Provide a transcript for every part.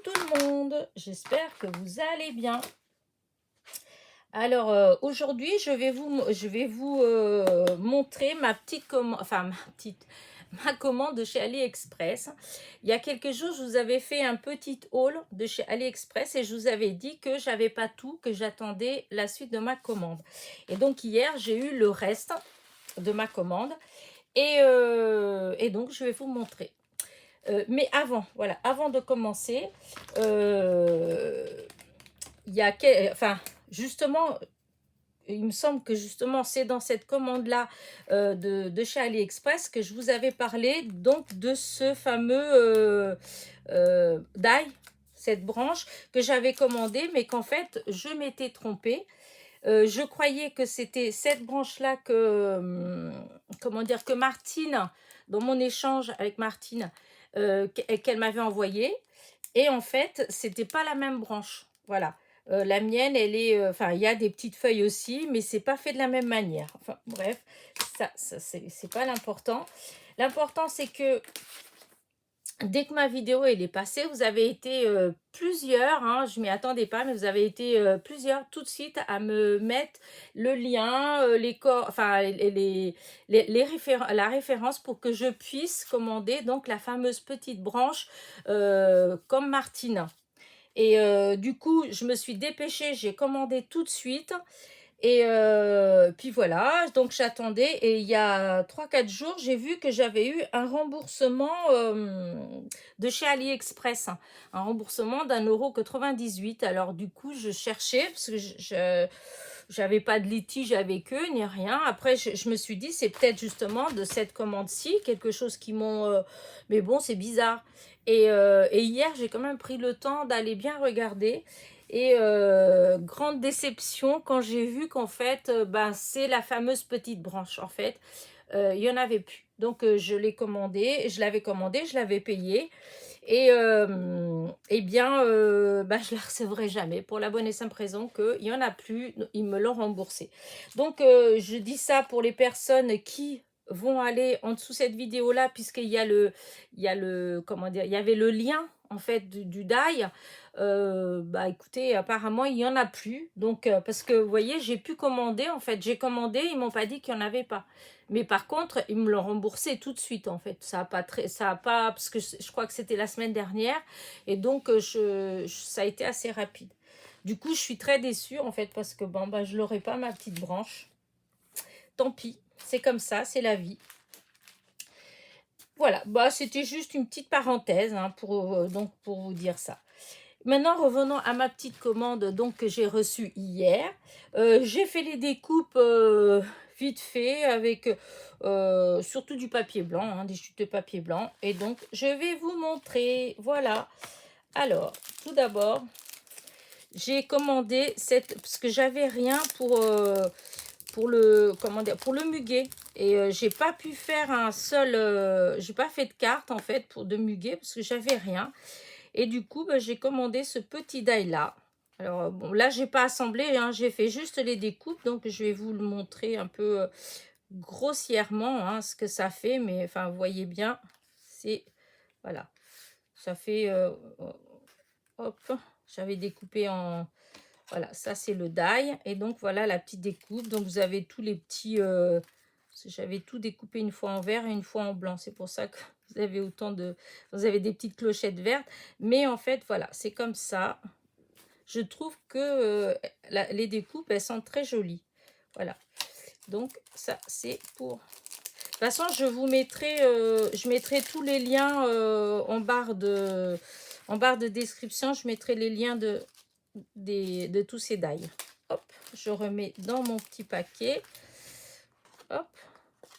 tout le monde, j'espère que vous allez bien. Alors aujourd'hui, je vais vous montrer ma petite commande, enfin ma commande de chez AliExpress. Il y a quelques jours, je vous avais fait un petit haul de chez AliExpress et je vous avais dit que j'avais pas tout, que j'attendais la suite de ma commande. Et donc hier, j'ai eu le reste de ma commande et donc je vais vous montrer. Mais avant, voilà, avant de commencer, il y a justement, il me semble que justement c'est dans cette commande là de chez AliExpress que je vous avais parlé donc de ce fameux die, cette branche que j'avais commandée, mais qu'en fait je m'étais trompée. Je croyais que c'était cette branche là que comment dire, que Martine, dans mon échange avec Martine, qu'elle m'avait envoyé, et en fait c'était pas la même branche, voilà. La mienne, elle est, enfin, il y a des petites feuilles aussi, mais c'est pas fait de la même manière. Enfin, bref, ça c'est pas l'important. L'important, c'est que dès que ma vidéo elle est passée, vous avez été plusieurs, hein, je m'y attendais pas, mais vous avez été plusieurs tout de suite à me mettre le lien, enfin la référence pour que je puisse commander donc la fameuse petite branche comme Martine. Et du coup, je me suis dépêchée, j'ai commandé tout de suite. Et puis voilà, donc j'attendais. Et il y a 3 4 jours, j'ai vu que j'avais eu un remboursement de chez AliExpress. Un remboursement d'1,98 €. Alors du coup, je cherchais, parce que j'avais pas de litige avec eux, ni rien. Après, je me suis dit, c'est peut-être justement de cette commande-ci, quelque chose qui m'ont... mais bon, c'est bizarre. Et hier, j'ai quand même pris le temps d'aller bien regarder. Et grande déception quand j'ai vu qu'en fait, c'est la fameuse petite branche. En fait, il n'y en avait plus. Donc, je l'ai commandé, je l'avais commandé, je l'avais payé. Et eh bien, je la recevrai jamais, pour la bonne et simple raison qu'il n'y en a plus, ils me l'ont remboursé. Donc, je dis ça pour les personnes qui vont aller en dessous de cette vidéo là, puisqu'il y a comment dire, il y avait le lien en fait du die. Écoutez, apparemment il y en a plus, donc parce que vous voyez, j'ai pu commander, en fait j'ai commandé, ils m'ont pas dit qu'il y en avait pas, mais par contre ils me l'ont remboursé tout de suite. En fait, ça a pas, parce que je crois que c'était la semaine dernière, et donc ça a été assez rapide. Du coup, je suis très déçue en fait, parce que je l'aurai pas, ma petite branche. Tant pis, c'est comme ça, c'est la vie. Voilà, c'était juste une petite parenthèse, hein, donc pour vous dire ça. Maintenant, revenons à ma petite commande donc, que j'ai reçue hier. J'ai fait les découpes vite fait avec surtout du papier blanc, hein, des chutes de papier blanc. Et donc, je vais vous montrer. Voilà. Alors, tout d'abord, j'ai commandé parce que j'avais rien pour le, comment dire, pour le muguet. Et j'ai pas pu faire un seul... j'ai pas fait de carte en fait de muguet parce que j'avais rien. Et du coup, j'ai commandé ce petit die là. Alors, bon, là, j'ai pas assemblé, hein, j'ai fait juste les découpes. Donc, je vais vous le montrer un peu grossièrement, hein, ce que ça fait. Mais, enfin, vous voyez bien, c'est... Voilà. Ça fait... hop, j'avais découpé en... Voilà, ça, c'est le die. Et donc, voilà la petite découpe. Donc, vous avez tous les petits... j'avais tout découpé une fois en vert et une fois en blanc. C'est pour ça que vous avez autant de... Vous avez des petites clochettes vertes. Mais en fait, voilà, c'est comme ça. Je trouve que les découpes, elles sont très jolies. Voilà. Donc, ça, c'est pour... De toute façon, je mettrai tous les liens en barre de description. Je mettrai les liens de tous ces die. Hop, je remets dans mon petit paquet. Hop,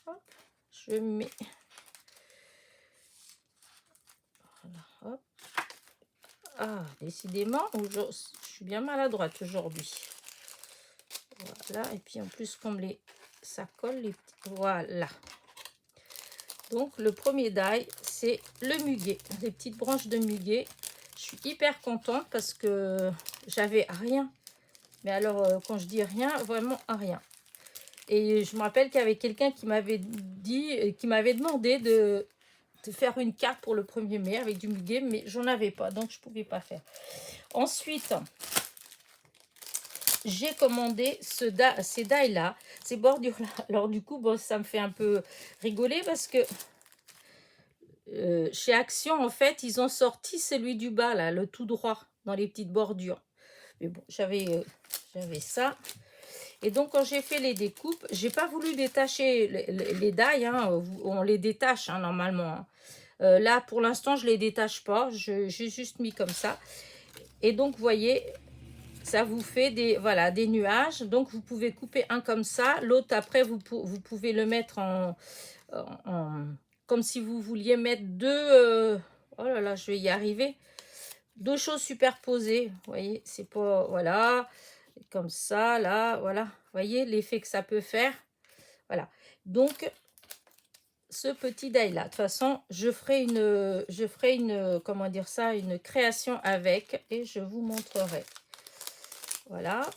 hop, je mets... Voilà, hop. Ah, décidément, je suis bien maladroite aujourd'hui. Voilà, et puis en plus, comme ça colle, les petits... Voilà. Donc, le premier die, c'est le muguet. Des petites branches de muguet. Je suis hyper contente parce que j'avais rien. Mais alors, quand je dis rien, vraiment rien. Et je me rappelle qu'il y avait quelqu'un qui m'avait dit, qui m'avait demandé de faire une carte pour le 1er mai avec du muguet, mais j'en avais pas, donc je pouvais pas faire. Ensuite, j'ai commandé ces die là, ces bordures là. Alors du coup, bon, ça me fait un peu rigoler parce que chez Action, en fait, ils ont sorti celui du bas là, le tout droit, dans les petites bordures. Mais bon, j'avais ça. Et donc, quand j'ai fait les découpes, j'ai pas voulu détacher les die, hein, on les détache hein, normalement. Hein. Là, pour l'instant, je les détache pas, j'ai juste mis comme ça. Et donc, vous voyez, ça vous fait des, voilà, des nuages. Donc, vous pouvez couper un comme ça. L'autre, après, vous pouvez le mettre comme si vous vouliez mettre deux... oh là là, je vais y arriver. Deux choses superposées. Vous voyez, c'est pas... Voilà. Comme ça, là, voilà. Vous voyez l'effet que ça peut faire. Voilà. Donc, ce petit die là. De toute façon, je ferai une, comment dire ça, une création avec et je vous montrerai. Voilà.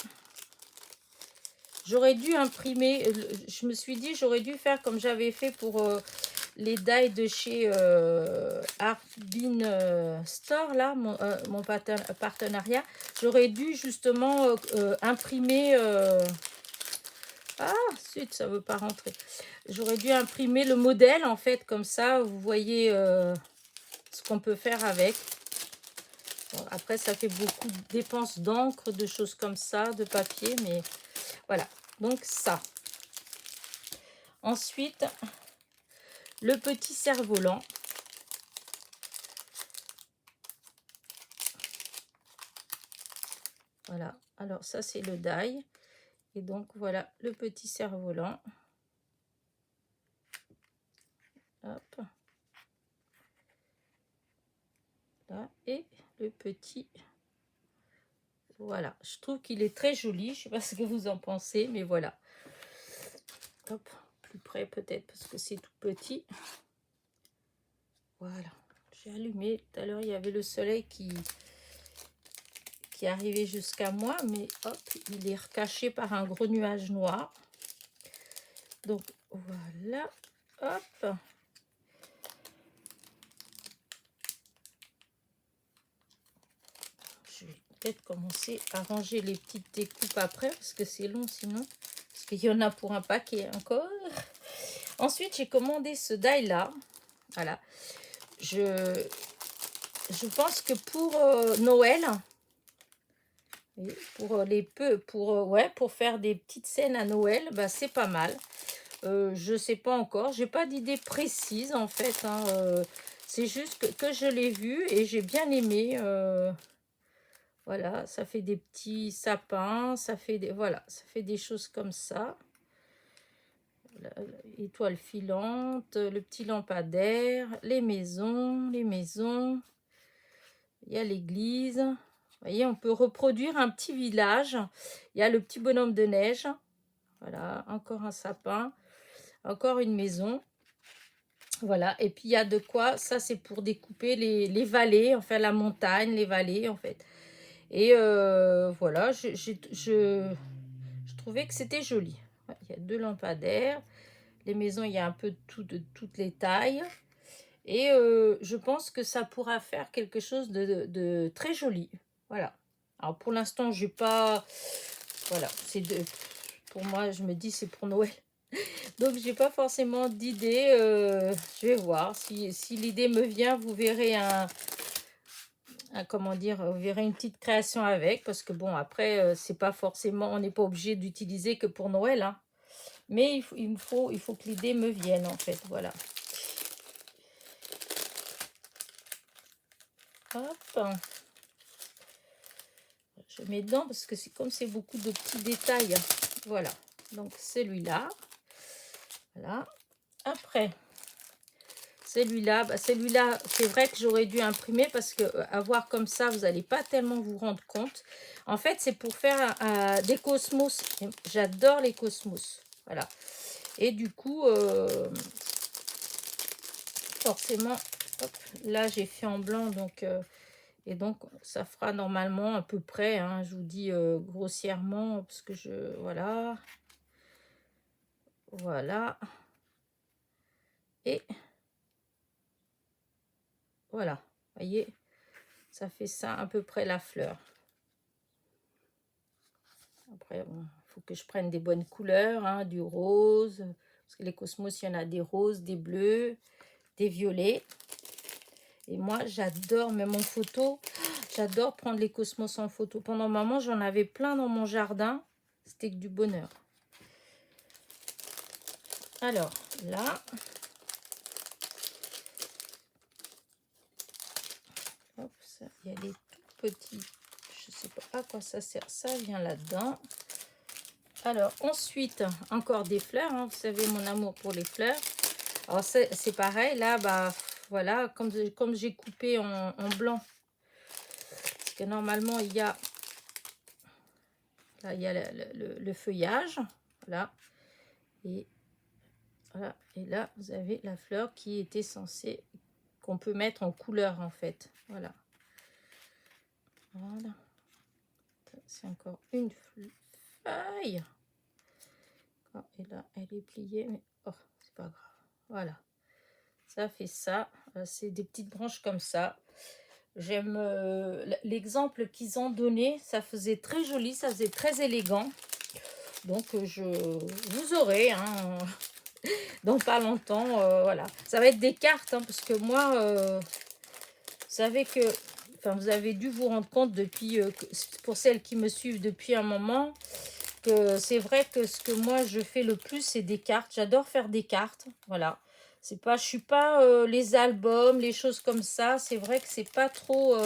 J'aurais dû imprimer, je me suis dit, j'aurais dû faire comme j'avais fait pour les die de chez Artbin Store, là, mon partenariat. J'aurais dû justement imprimer... ah, zut, ça ne veut pas rentrer. J'aurais dû imprimer le modèle, en fait, comme ça, vous voyez ce qu'on peut faire avec. Bon, après, ça fait beaucoup de dépenses d'encre, de choses comme ça, de papier, mais voilà. Donc, ça. Ensuite, le petit cerf-volant. Voilà. Alors, ça, c'est le die. Et donc, voilà le petit cerf-volant. Hop. Là. Et le petit... Voilà. Je trouve qu'il est très joli. Je ne sais pas ce que vous en pensez, mais voilà. Hop. Plus près peut-être parce que c'est tout petit. Voilà. J'ai allumé. Tout à l'heure, il y avait le soleil qui arrivait jusqu'à moi, mais hop, il est recaché par un gros nuage noir. Donc, voilà. Hop. Je vais peut-être commencer à ranger les petites découpes après, parce que c'est long sinon. Parce qu'il y en a pour un paquet encore. Ensuite, j'ai commandé ce die-là. Voilà. Je pense que pour Noël, pour faire des petites scènes à Noël, bah, c'est pas mal. Je sais pas encore, j'ai pas d'idée précise en fait. Hein, c'est juste que je l'ai vu et j'ai bien aimé. Voilà, ça fait des petits sapins, ça fait des, voilà, ça fait des choses comme ça. Étoile filante, le petit lampadaire, les maisons, il y a l'église. Vous voyez, on peut reproduire un petit village. Il y a le petit bonhomme de neige. Voilà, encore un sapin, encore une maison. Voilà, et puis il y a de quoi, ça c'est pour découper les vallées, enfin la montagne, les vallées en fait. Et voilà, je trouvais que c'était joli. Il y a deux lampadaires. Les maisons, il y a un peu de toutes les tailles. Et je pense que ça pourra faire quelque chose de très joli. Voilà. Alors pour l'instant, j'ai pas... Voilà, pour moi, je me dis c'est pour Noël. Donc, j'ai pas forcément d'idée. Je vais voir. Si l'idée me vient, vous verrez comment dire, vous verrez une petite création avec. Parce que bon, après, c'est pas forcément... On n'est pas obligé d'utiliser que pour Noël. Hein. Mais il faut que l'idée me vienne, en fait. Voilà. Hop. Je mets dedans parce que c'est comme c'est beaucoup de petits détails. Voilà. Donc, celui-là. Voilà. Après, celui-là, celui-là, c'est vrai que j'aurais dû imprimer parce que avoir comme ça, vous n'allez pas tellement vous rendre compte. En fait, c'est pour faire des cosmos. J'adore les cosmos. Voilà. Et du coup, forcément, hop, là, j'ai fait en blanc. Donc, et donc, ça fera normalement à peu près, hein, je vous dis grossièrement, parce que voilà. Voilà. Et voilà, vous voyez, ça fait ça à peu près la fleur. Après, il faut que je prenne des bonnes couleurs, hein, du rose, parce que les cosmos, il y en a des roses, des bleus, des violets. Et moi, j'adore, même en photo, j'adore prendre les cosmos en photo. Pendant un moment, j'en avais plein dans mon jardin. C'était que du bonheur. Alors, là, hop, ça, il y a des tout petits, je sais pas à quoi ça sert, ça vient là-dedans. Alors, ensuite, encore des fleurs, hein, vous savez mon amour pour les fleurs. Alors, c'est pareil, là, bah, voilà, comme j'ai coupé en blanc, parce que normalement, il y a, là, il y a le feuillage, voilà, et voilà, et là, vous avez la fleur qui était censée, qu'on peut mettre en couleur, en fait, voilà. Voilà. C'est encore une feuille. Et là, elle est pliée, mais oh, c'est pas grave. Voilà. Ça fait ça. C'est des petites branches comme ça. J'aime l'exemple qu'ils ont donné. Ça faisait très joli, ça faisait très élégant. Donc, vous aurez, hein, dans pas longtemps, voilà. Ça va être des cartes, hein, parce que moi, vous savez que, enfin, vous avez dû vous rendre compte depuis, pour celles qui me suivent depuis un moment, que c'est vrai que ce que moi je fais le plus, c'est des cartes. J'adore faire des cartes, voilà. C'est pas, je suis pas les albums, les choses comme ça. C'est vrai que c'est pas trop.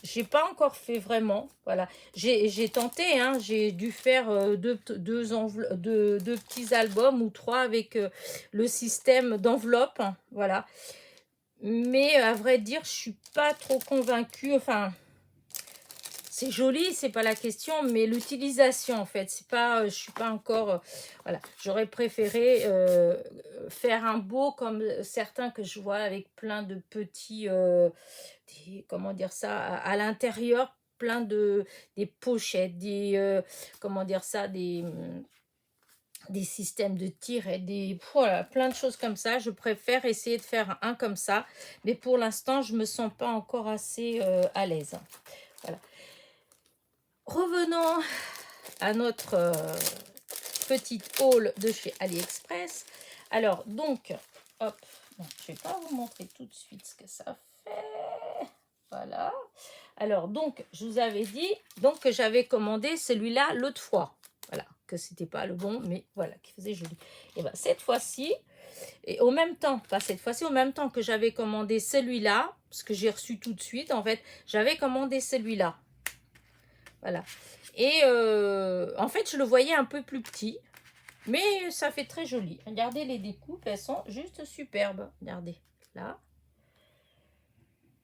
J'ai pas encore fait vraiment, voilà. J'ai tenté, hein. J'ai dû faire deux petits albums ou trois avec le système d'enveloppe, hein, voilà. Mais à vrai dire, je suis pas trop convaincue. Enfin, c'est joli, c'est pas la question, mais l'utilisation en fait, c'est pas, je suis pas encore, voilà. J'aurais préféré faire un beau comme certains que je vois avec plein de petits, comment dire ça, à l'intérieur, plein de des pochettes, comment dire ça, des systèmes de tir et voilà, plein de choses comme ça. Je préfère essayer de faire un comme ça, mais pour l'instant, je me sens pas encore assez à l'aise. Voilà. Revenons à notre petite haul de chez AliExpress. Alors, donc, hop, bon, je ne vais pas vous montrer tout de suite ce que ça fait. Voilà. Alors, donc, je vous avais dit donc, que j'avais commandé celui-là l'autre fois. Voilà, que c'était pas le bon, mais voilà, qui faisait joli. Et bien, cette fois-ci, et au même temps, pas cette fois-ci, au même temps que j'avais commandé celui-là, parce que j'ai reçu tout de suite, en fait, j'avais commandé celui-là. Voilà. Et en fait, je le voyais un peu plus petit, mais ça fait très joli. Regardez les découpes, elles sont juste superbes. Regardez, là,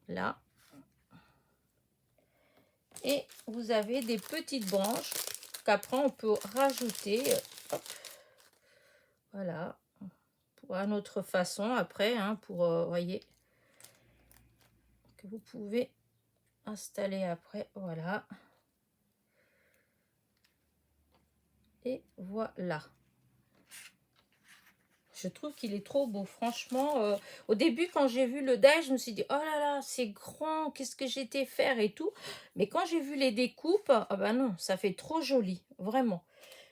là. Et vous avez des petites branches qu'après on peut rajouter. Hop, voilà, pour une autre façon après, hein, pour, voyez, que vous pouvez installer après, voilà. Et voilà. Je trouve qu'il est trop beau, franchement. Au début, quand j'ai vu le die, je me suis dit, oh là là, c'est grand, qu'est-ce que j'étais faire et tout. Mais quand j'ai vu les découpes, ah ben non, ça fait trop joli, vraiment.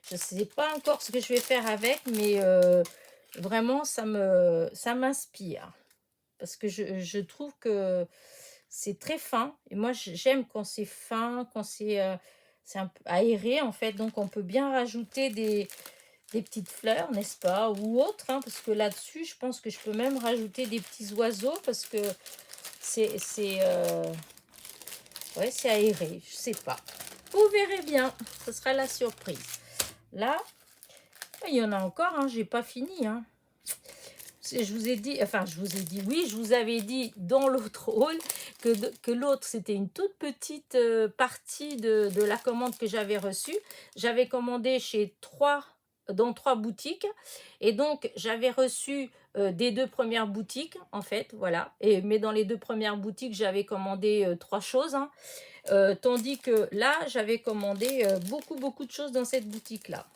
Je ne sais pas encore ce que je vais faire avec, mais vraiment, ça m'inspire. Parce que je trouve que c'est très fin. Et moi, j'aime quand c'est fin, quand c'est un peu aéré, en fait. Donc, on peut bien rajouter des petites fleurs, n'est-ce pas, ou autres, hein, parce que là-dessus, je pense que je peux même rajouter des petits oiseaux, parce que ouais, c'est aéré, je sais pas. Vous verrez bien, ce sera la surprise. Là, il y en a encore, hein, j'ai pas fini, hein. Je vous ai dit, enfin, je vous ai dit, oui, je vous avais dit dans l'autre haul que l'autre, c'était une toute petite partie de la commande que j'avais reçue. J'avais commandé dans trois boutiques, et donc j'avais reçu des deux premières boutiques, en fait, voilà. Mais dans les deux premières boutiques, j'avais commandé trois choses, hein. Tandis que là, j'avais commandé beaucoup de choses dans cette boutique-là.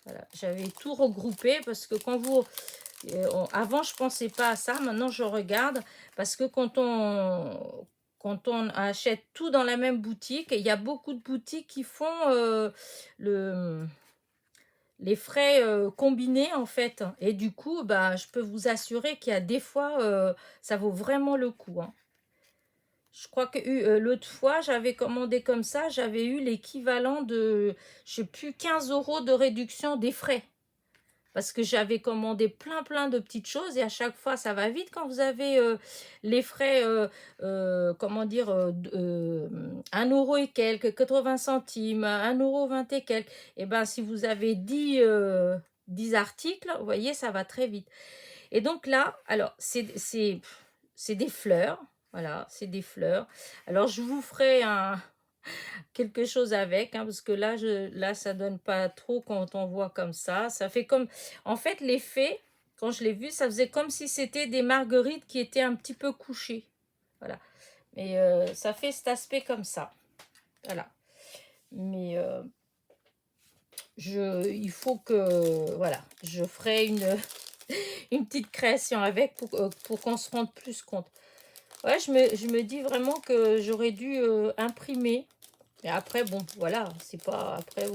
Voilà, j'avais tout regroupé parce que quand vous Avant, je pensais pas à ça. Maintenant, je regarde parce que quand on achète tout dans la même boutique, il y a beaucoup de boutiques qui font le, les frais combinés en fait. Et du coup, bah, je peux vous assurer qu'il y a des fois, ça vaut vraiment le coup, hein. Je crois que l'autre fois, j'avais commandé comme ça, j'avais eu l'équivalent de, je sais plus, 15 € de réduction des frais. Parce que j'avais commandé plein de petites choses et à chaque fois, ça va vite quand vous avez les frais, comment dire, 1 € et quelques, 80 centimes, 1 € 20 et quelques. Et ben si vous avez 10 articles, vous voyez, ça va très vite. Et donc là, alors, c'est des fleurs. Voilà, c'est des fleurs. Alors, je vous ferai quelque chose avec, hein, parce que là, ça donne pas trop quand on voit comme ça. Ça fait comme... En fait, l'effet, quand je l'ai vu, ça faisait comme si c'était des marguerites qui étaient un petit peu couchées. Voilà. Mais ça fait cet aspect comme ça. Voilà. Mais il faut que... Voilà. Je ferai une petite création avec pour qu'on se rende plus compte. Ouais, je me dis vraiment que j'aurais dû imprimer. Et après, bon, voilà, c'est pas... Après,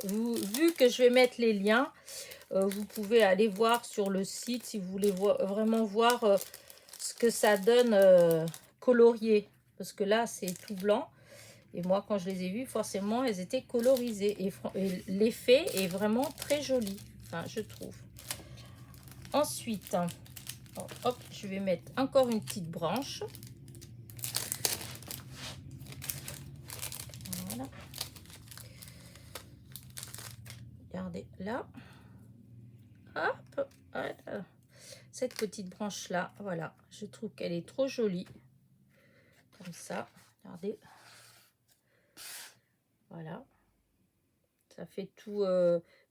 vu que je vais mettre les liens, vous pouvez aller voir sur le site si vous voulez vraiment voir ce que ça donne colorié. Parce que là, c'est tout blanc. Et moi, quand je les ai vus, forcément, elles étaient colorisées. Et l'effet est vraiment très joli, enfin, je trouve. Ensuite, hop, je vais mettre encore une petite branche. Voilà. Regardez là. Hop, voilà. Cette petite branche là, voilà, je trouve qu'elle est trop jolie. Comme ça, regardez. Voilà. Ça fait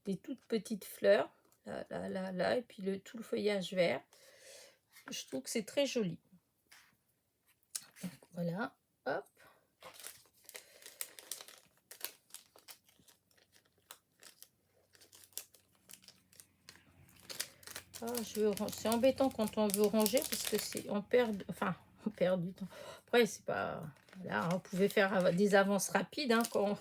des toutes petites fleurs. Là, et puis tout le feuillage vert. Je trouve que c'est très joli. Donc, voilà, hop. C'est embêtant quand on veut ranger parce que on perd du temps. Après, c'est pas... Voilà, on pouvait faire des avances rapides hein, quand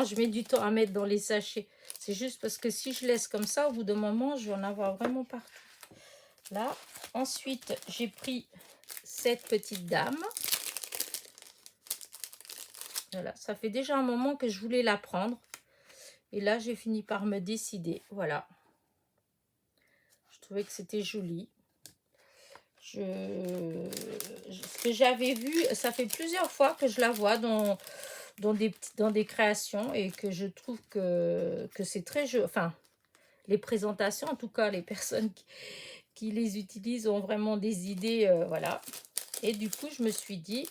je mets du temps à mettre dans les sachets. C'est juste parce que si je laisse comme ça, au bout d'un moment, je vais en avoir vraiment partout. Là, ensuite, j'ai pris cette petite dame. Voilà, ça fait déjà un moment que je voulais la prendre. Et là, j'ai fini par me décider. Voilà. Je trouvais que c'était joli. Ce que j'avais vu, ça fait plusieurs fois que je la vois dans des créations et que je trouve que c'est très joli. Enfin, les présentations, en tout cas, les personnes qui les utilisent ont vraiment des idées, voilà. Et du coup, je me suis dit,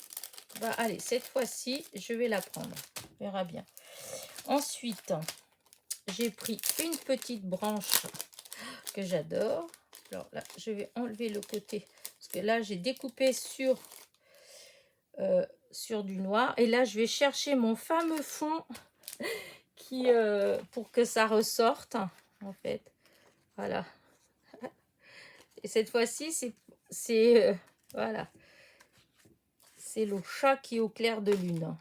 bah allez, cette fois-ci, je vais la prendre. On verra bien. Ensuite, j'ai pris une petite branche que j'adore. Alors là, je vais enlever le côté. Parce que là, j'ai découpé sur du noir. Et là, je vais chercher mon fameux fond pour que ça ressorte, en fait. Voilà. Et cette fois-ci, voilà. C'est le chat qui est au clair de lune.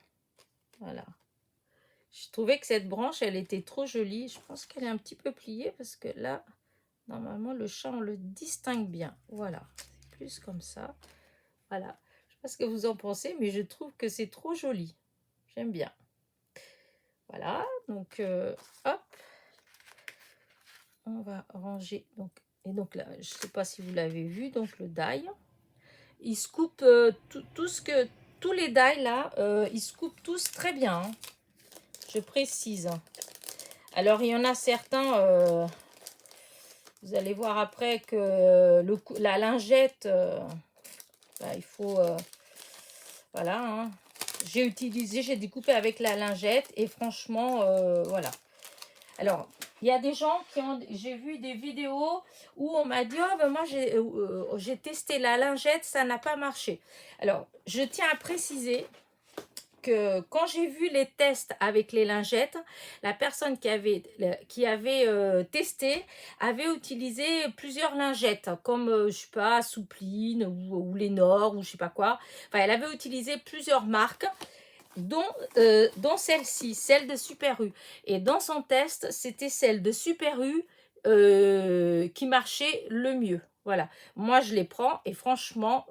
Voilà. Je trouvais que cette branche, elle était trop jolie. Je pense qu'elle est un petit peu pliée parce que là, normalement, le chat, on le distingue bien. Voilà. C'est plus comme ça. Voilà. Je sais pas ce que vous en pensez, mais je trouve que c'est trop joli. J'aime bien. Voilà. Donc, hop. On va ranger. Et donc là, je sais pas si vous l'avez vu, donc le die. Il se coupe tous les die là, ils se coupent tous très bien. Hein. Je précise. Alors, il y en a certains, vous allez voir après que la lingette, bah, il faut... voilà. Hein. J'ai découpé avec la lingette et franchement, voilà. Alors, il y a des gens j'ai vu des vidéos où on m'a dit, oh, ben moi, j'ai testé la lingette, ça n'a pas marché. Alors, je tiens à préciser quand j'ai vu les tests avec les lingettes, la personne qui avait testé avait utilisé plusieurs lingettes, comme, je sais pas, Soupline ou Lénore ou je sais pas quoi. Enfin, elle avait utilisé plusieurs marques, dont celle-ci, celle de Super U. Et dans son test, c'était celle de Super U qui marchait le mieux. Voilà, moi je les prends et franchement,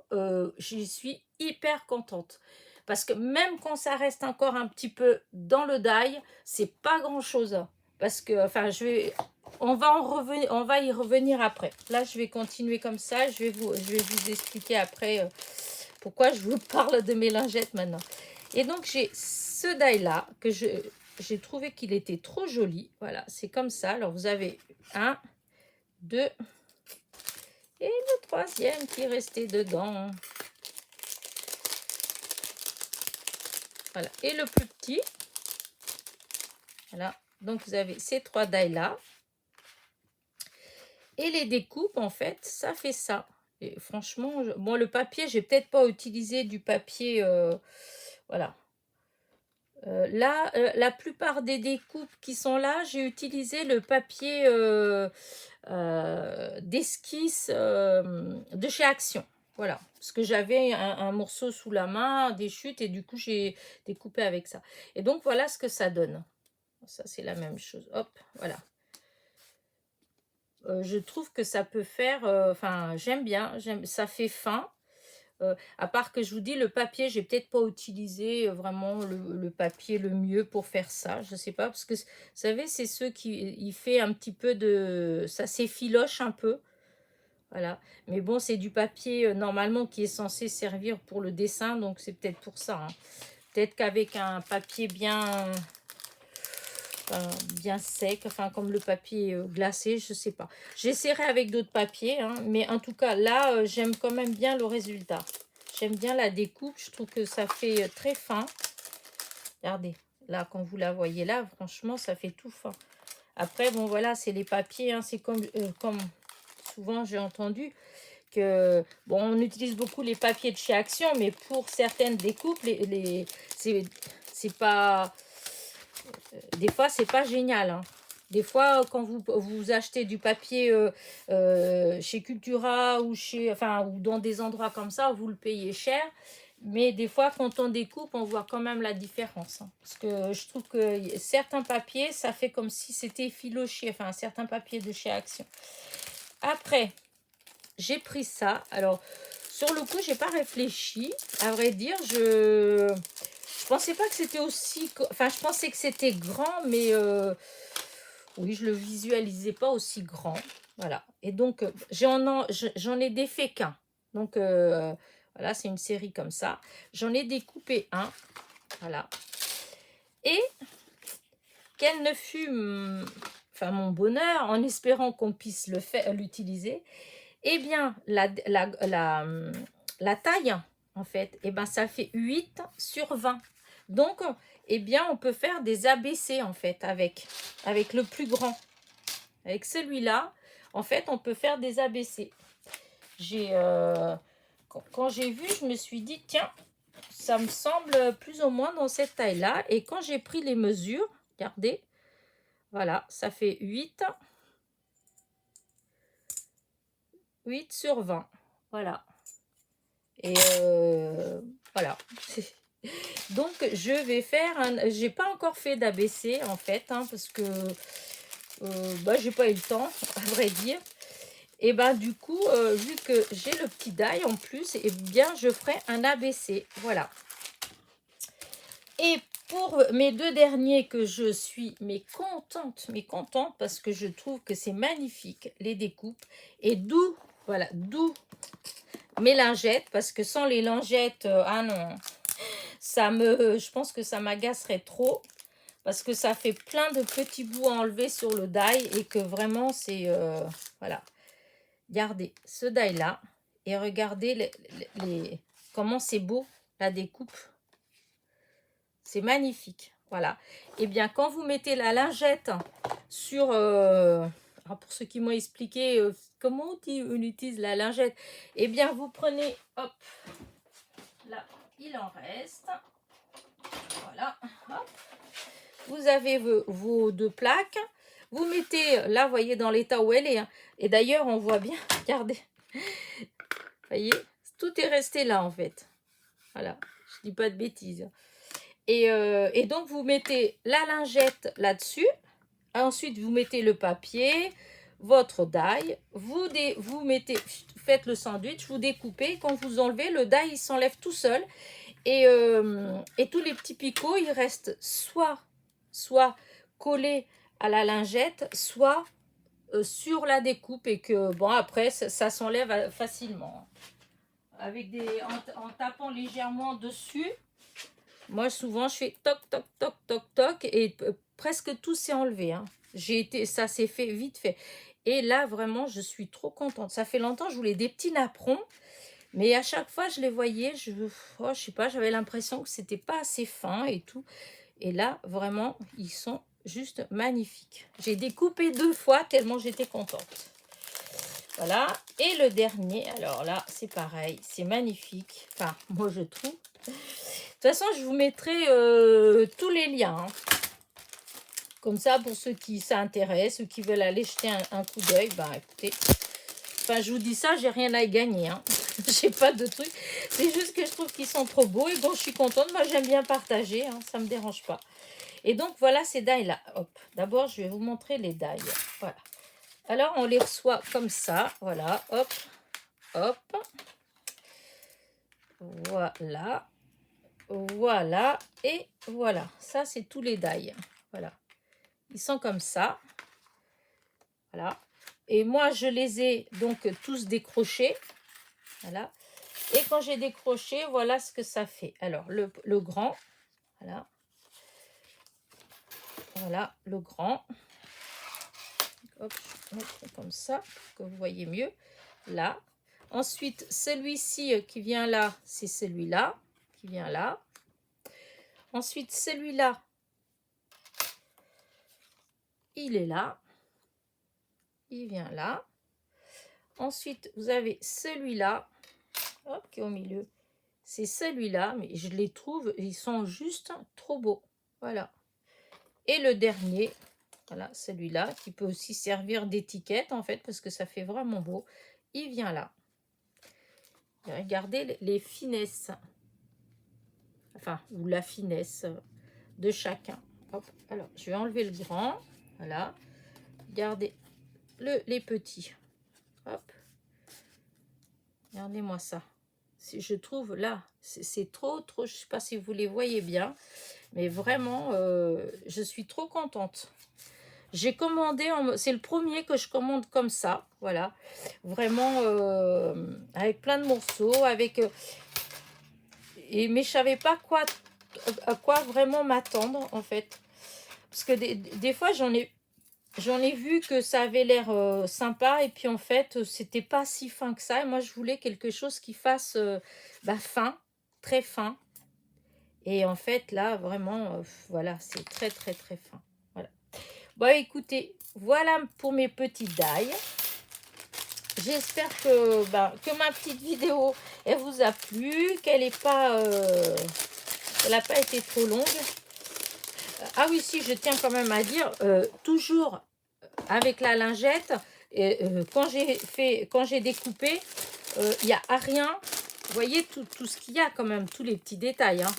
j'y suis hyper contente. Parce que même quand ça reste encore un petit peu dans le die, c'est pas grand-chose. Parce que, enfin, on va y revenir après. Là, je vais continuer comme ça. Je vais vous expliquer après pourquoi je vous parle de mes lingettes maintenant. Et donc, j'ai ce die-là que j'ai trouvé qu'il était trop joli. Voilà, c'est comme ça. Alors, vous avez un, deux, et le troisième qui est resté dedans. Voilà, et le plus petit. Voilà, donc vous avez ces 3 die-là. Et les découpes, en fait, ça fait ça. Et franchement, bon, le papier, j'ai peut-être pas utilisé du papier, voilà. Là, la plupart des découpes qui sont là, j'ai utilisé le papier d'esquisse de chez Action. Voilà, parce que j'avais un morceau sous la main, des chutes, et du coup, j'ai découpé avec ça. Et donc, voilà ce que ça donne. Ça, c'est la même chose. Hop, voilà. Je trouve que ça peut faire... Enfin, j'aime bien. Ça fait fin. À part que je vous dis, le papier, j'ai peut-être pas utilisé vraiment le papier le mieux pour faire ça. Je sais pas. Parce que, vous savez, c'est ceux qui... Il fait un petit peu de... Ça s'effiloche un peu. Voilà. Mais bon, c'est du papier normalement qui est censé servir pour le dessin. Donc, c'est peut-être pour ça. Hein. Peut-être qu'avec un papier bien sec, enfin comme le papier glacé, je sais pas. J'essaierai avec d'autres papiers, hein, mais en tout cas là, j'aime quand même bien le résultat. J'aime bien la découpe, je trouve que ça fait très fin. Regardez, là quand vous la voyez là, franchement ça fait tout fin. Après bon voilà, c'est les papiers, hein, c'est comme souvent j'ai entendu que bon, on utilise beaucoup les papiers de chez Action, mais pour certaines découpes, c'est pas... Des fois, c'est pas génial. Hein. Des fois, quand vous achetez du papier chez Cultura ou ou dans des endroits comme ça, vous le payez cher. Mais des fois, quand on découpe, on voit quand même la différence. Hein. Parce que je trouve que certains papiers, ça fait comme si c'était effiloché. Enfin, certains papiers de chez Action. Après, j'ai pris ça. Alors, sur le coup, j'ai pas réfléchi. À vrai dire, je pensais pas que c'était aussi... Enfin, je pensais que c'était grand, mais oui, je le visualisais pas aussi grand. Voilà. Et donc, j'en ai défait qu'un. Donc, voilà, c'est une série comme ça. J'en ai découpé un. Voilà. Et quel ne fut enfin, mon bonheur, en espérant qu'on puisse l'utiliser, eh bien, la taille, en fait, eh ben, ça fait 8/20. Donc, eh bien, on peut faire des ABC, en fait, avec le plus grand. Avec celui-là, en fait, on peut faire des ABC. Quand j'ai vu, je me suis dit, tiens, ça me semble plus ou moins dans cette taille-là. Et quand j'ai pris les mesures, regardez, voilà, ça fait 8/20. Voilà. Et voilà. Donc, je vais faire un... J'ai pas encore fait d'ABC, en fait, hein, parce que j'ai pas eu le temps, à vrai dire. Et ben du coup, vu que j'ai le petit die en plus, eh bien, je ferai un ABC. Voilà. Et pour mes 2 derniers que je suis contente, parce que je trouve que c'est magnifique, les découpes. Et d'où mes lingettes, parce que sans les lingettes, ah non, je pense que ça m'agacerait trop, parce que ça fait plein de petits bouts à enlever sur le die, et que vraiment, c'est, voilà. Regardez ce die là, et regardez comment c'est beau, la découpe. C'est magnifique, voilà. Et bien, quand vous mettez la lingette sur... pour ceux qui m'ont expliqué comment on utilise la lingette, eh bien, vous prenez... Hop, là, il en reste. Voilà. Hop. Vous avez vos deux plaques. Vous mettez, là, vous voyez, dans l'état où elle est. Hein. Et d'ailleurs, on voit bien, regardez. Vous voyez, tout est resté là, en fait. Voilà, je dis pas de bêtises. Et donc, vous mettez la lingette là-dessus. Ensuite, vous mettez le papier, votre die. Vous mettez, faites le sandwich, vous découpez. Quand vous enlevez, le die, il s'enlève tout seul. Et tous les petits picots, ils restent soit collés à la lingette, soit sur la découpe. Et que, bon, après, ça s'enlève facilement. Avec en tapant légèrement dessus. Moi, souvent, je fais toc, toc, toc, toc, toc. Et presque tout s'est enlevé. Hein. Ça s'est fait vite fait. Et là, vraiment, je suis trop contente. Ça fait longtemps, je voulais des petits napperons. Mais à chaque fois, je les voyais, je sais pas, j'avais l'impression que c'était pas assez fin et tout. Et là, vraiment, ils sont juste magnifiques. J'ai découpé 2 fois tellement j'étais contente. Voilà. Et le dernier, alors là, c'est pareil, c'est magnifique. Enfin, moi, je trouve. De toute façon, je vous mettrai tous les liens. Hein. Comme ça, pour ceux qui s'intéressent, ceux qui veulent aller jeter un coup d'œil, bah écoutez. Enfin, je vous dis ça, j'ai rien à y gagner. Hein. J'ai pas de truc. C'est juste que je trouve qu'ils sont trop beaux. Et bon, je suis contente. Moi, j'aime bien partager. Hein. Ça me dérange pas. Et donc, voilà ces die-là. Hop. D'abord, je vais vous montrer les die. Voilà. Alors, on les reçoit comme ça. Voilà. Hop. Hop. Voilà. Voilà. Et voilà. Ça, c'est tous les die. Voilà. Ils sont comme ça. Voilà. Et moi, je les ai donc tous décrochés. Voilà. Et quand j'ai décroché, voilà ce que ça fait. Alors, le grand. Voilà. Voilà, le grand. Hop, je vais mettre comme ça, pour que vous voyez mieux. Là. Ensuite, celui-ci qui vient là, c'est celui-là. Qui vient là. Ensuite, celui-là, il est là. Il vient là. Ensuite, vous avez celui-là. Hop, qui est au milieu. C'est celui-là, mais je les trouve, ils sont juste trop beaux. Voilà. Et le dernier, voilà, celui-là, qui peut aussi servir d'étiquette, en fait, parce que ça fait vraiment beau. Il vient là. Et regardez les finesses. Enfin, ou la finesse de chacun. Hop, alors, je vais enlever le grand. Voilà. Regardez les petits. Hop. Regardez-moi ça. Je trouve là, c'est trop, je ne sais pas si vous les voyez bien, mais vraiment, je suis trop contente. J'ai commandé, c'est le premier que je commande comme ça, voilà, vraiment avec plein de morceaux, mais je savais pas à quoi vraiment m'attendre en fait, parce que des fois j'en ai vu que ça avait l'air sympa et puis en fait c'était pas si fin que ça. Et moi je voulais quelque chose qui fasse fin, très fin. Et en fait là vraiment voilà, c'est très très très fin. Voilà. Bon écoutez, voilà pour mes petits die. J'espère que ma petite vidéo elle vous a plu, qu'elle n'a pas été trop longue. Ah oui, si, je tiens quand même à dire, toujours avec la lingette, quand j'ai découpé, il n'y a rien, vous voyez tout ce qu'il y a quand même, tous les petits détails, hein.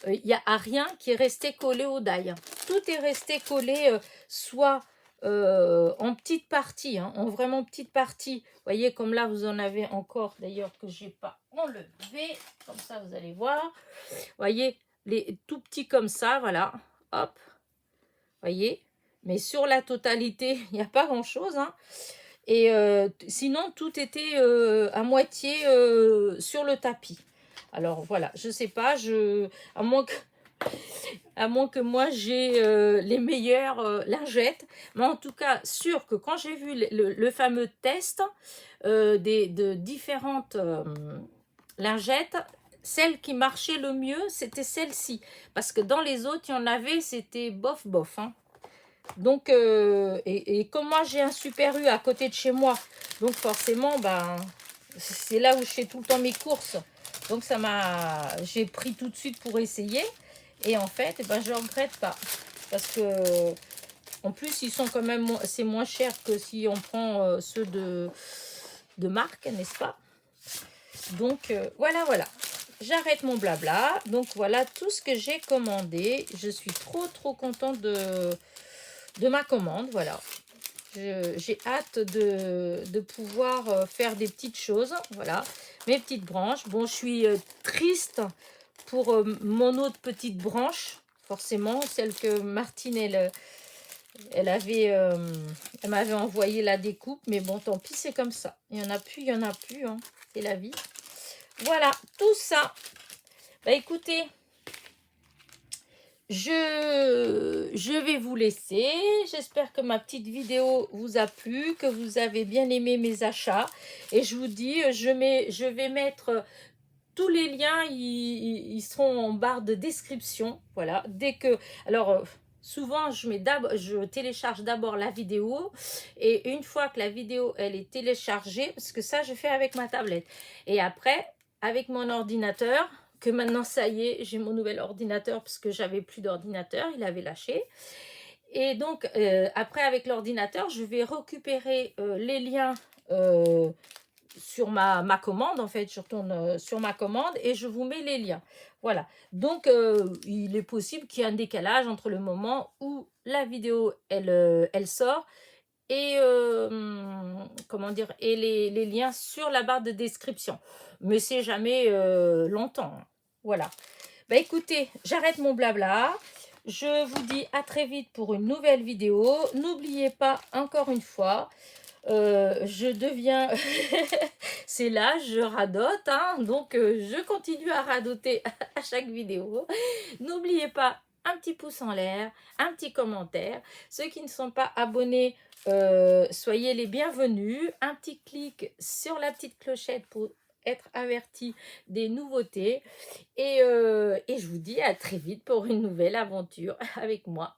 Il n'y a rien qui est resté collé au die. Hein. Tout est resté collé, soit en petite partie, hein, en vraiment petite partie. Vous voyez, comme là, vous en avez encore, d'ailleurs, que je n'ai pas enlevé. Comme ça, vous allez voir. Vous voyez, les tout petits comme ça, voilà. Hop. Vous voyez. Mais sur la totalité, il n'y a pas grand-chose. Hein. Et sinon, tout était à moitié sur le tapis. Alors, voilà, je ne sais pas. À moins que moi, j'ai les meilleures lingettes. Mais en tout cas, sûr que quand j'ai vu le fameux test de différentes lingettes, celle qui marchait le mieux, c'était celle-ci. Parce que dans les autres, il y en avait, c'était bof, bof. Hein. Donc, et comme moi, j'ai un Super U à côté de chez moi, donc forcément, c'est là où je fais tout le temps mes courses. Donc, j'ai pris tout de suite pour essayer. Et en fait, eh ben, je regrette pas. Parce que, en plus, ils sont quand même, c'est moins cher que si on prend ceux de marque, n'est-ce pas? Donc, voilà, voilà. J'arrête mon blabla. Donc, voilà tout ce que j'ai commandé. Je suis trop contente de ma commande. Voilà. J'ai hâte de pouvoir faire des petites choses. Voilà. Mes petites branches. Bon, je suis triste pour mon autre petite branche. Forcément, celle que Martine, elle m'avait envoyé la découpe. Mais bon, tant pis, c'est comme ça. Il y en a plus, il y en a plus. Hein. C'est la vie. Voilà, tout ça. Bah écoutez, je vais vous laisser. J'espère que ma petite vidéo vous a plu, que vous avez bien aimé mes achats. Et je vous dis, je vais mettre tous les liens, ils seront en barre de description. Voilà, dès que... Alors, souvent, je télécharge d'abord la vidéo. Et une fois que la vidéo, elle est téléchargée, parce que ça, je fais avec ma tablette. Et après, avec mon ordinateur, que maintenant, ça y est, j'ai mon nouvel ordinateur, parce que j'avais plus d'ordinateur, il avait lâché. Et donc, après, avec l'ordinateur, je vais récupérer les liens sur ma commande. En fait, je retourne sur ma commande et je vous mets les liens. Voilà. Donc, il est possible qu'il y ait un décalage entre le moment où la vidéo, elle sort et, comment dire, et les liens sur la barre de description. Mais c'est jamais longtemps. Hein. Voilà. Bah écoutez, j'arrête mon blabla. Je vous dis à très vite pour une nouvelle vidéo. N'oubliez pas, encore une fois, je deviens... c'est là, je radote, hein, donc je continue à radoter à chaque vidéo. N'oubliez pas un petit pouce en l'air, un petit commentaire. Ceux qui ne sont pas abonnés, soyez les bienvenus. Un petit clic sur la petite clochette pour être averti des nouveautés. Et je vous dis à très vite pour une nouvelle aventure avec moi.